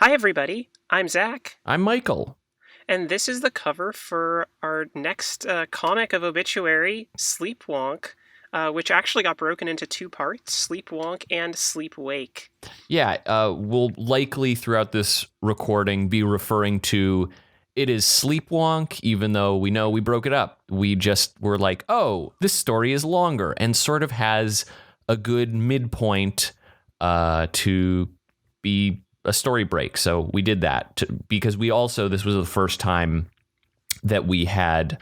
Hi, everybody. I'm Zach, I'm Michael. and this is the cover for our next comic of Obituary, Sleepwalk, which actually got broken into two parts, Sleepwalk and Sleepwake. Yeah, we'll likely throughout this recording be referring to it is Sleepwalk, even though we know we broke it up. We just were like, oh, this story is longer and sort of has a good midpoint to be a story break. So we did that because this was the first time that we had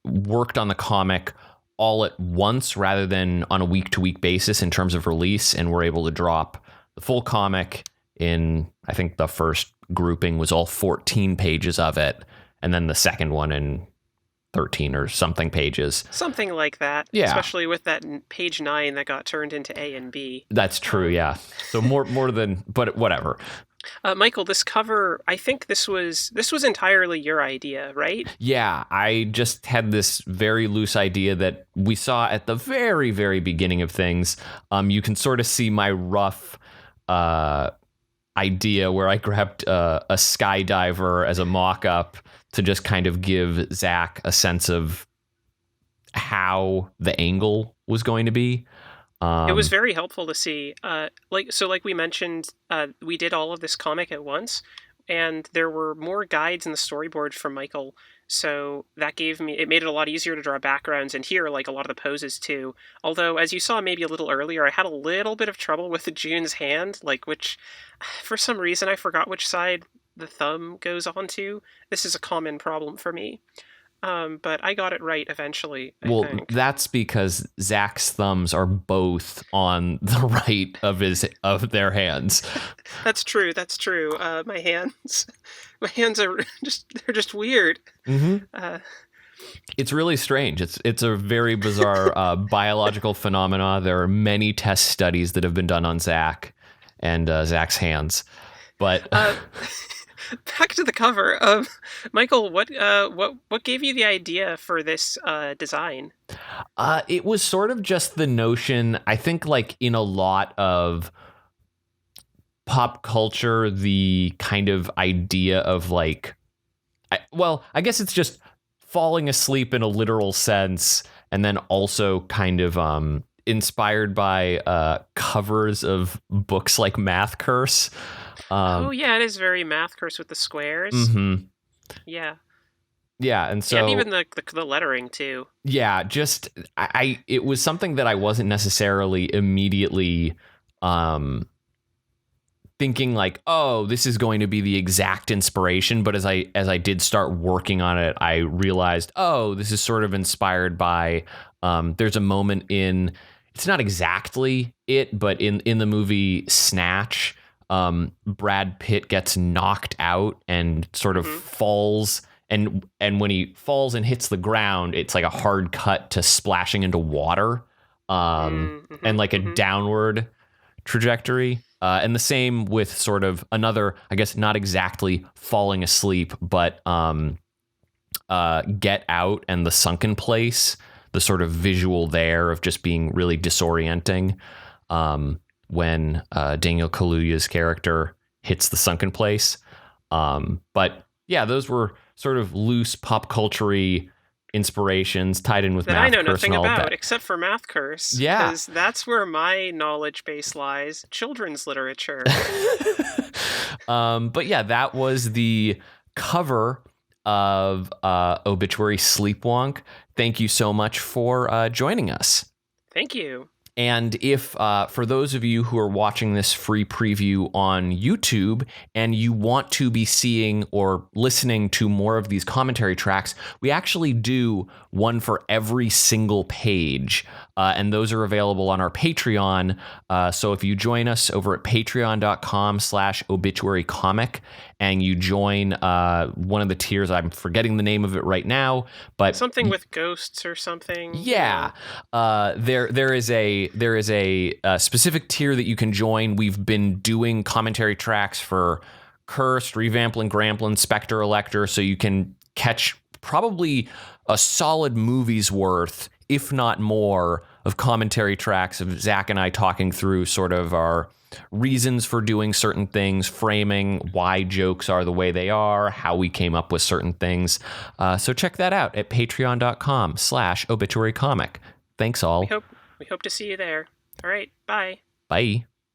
worked on the comic all at once rather than on a week-to-week basis in terms of release, and we're able to drop the full comic in, I think the first grouping was all 14 pages of it, and then the second one in 13 or something pages. Something like that, Yeah. especially with that page 9 that got turned into A and B. That's true, yeah. So more than, but whatever. Michael, this cover, I think this was entirely your idea, right? Yeah, I just had this very loose idea that we saw at the very, very beginning of things. You can sort of see my rough idea where I grabbed a skydiver as a mock-up to just kind of give Zach a sense of how the angle was going to be. It was very helpful to see. Like we mentioned, we did all of this comic at once, and there were more guides in the storyboard from Michael. So it made it a lot easier to draw backgrounds and here, like a lot of the poses too. Although, as you saw maybe a little earlier, I had a little bit of trouble with June's hand, which, for some reason, I forgot which side the thumb goes onto. This is a common problem for me. But I got it right eventually, I think. That's because Zach's thumbs are both on the right of their hands. That's true. My hands are they're just weird. Mm-hmm. It's really strange. It's a very bizarre biological phenomena. There are many test studies that have been done on Zach and Zach's hands, but. Back to the cover. Michael, what gave you the idea for this design? It was sort of just the notion, I think, like in a lot of pop culture, the kind of idea of like, I guess it's just falling asleep in a literal sense, and then also kind of inspired by covers of books like Math Curse. Oh yeah, it is very Math Curse with the squares. Mm-hmm. Yeah, and so and even the lettering too. Yeah, just it was something that I wasn't necessarily immediately thinking like, oh, this is going to be the exact inspiration. But as I did start working on it, I realized, oh, this is sort of inspired by. There's a moment in. It's not exactly it, but in the movie Snatch. Brad Pitt gets knocked out and sort of falls, and when he falls and hits the ground, it's like a hard cut to splashing into water, and like a downward trajectory. And the same with sort of another, I guess not exactly falling asleep, but Get Out and The Sunken Place, the sort of visual there of just being really disorienting. When Daniel Kaluuya's character hits the sunken place. But yeah, those were sort of loose pop culture-y inspirations tied in with that Math I know Curse nothing about, except for Math Curse. Yeah. Because that's where my knowledge base lies, children's literature. But yeah, that was the cover of Obituary Sleepwalk. Thank you so much for joining us. Thank you. And if, for those of you who are watching this free preview on YouTube and you want to be seeing or listening to more of these commentary tracks, we actually do one for every single page. And those are available on our Patreon. So if you join us over at patreon.com/obituarycomic and you join one of the tiers, I'm forgetting the name of it right now, but something with ghosts or something. Yeah. There is a specific tier that you can join. We've been doing commentary tracks for Cursed, Revamplin', Gramplin', Spectre, Elector, so you can catch probably a solid movie's worth, if not more, of commentary tracks of Zach and I talking through sort of our reasons for doing certain things, framing why jokes are the way they are, how we came up with certain things. So check that out at patreon.com/obituarycomic. Thanks all. We hope to see you there. All right. Bye. Bye.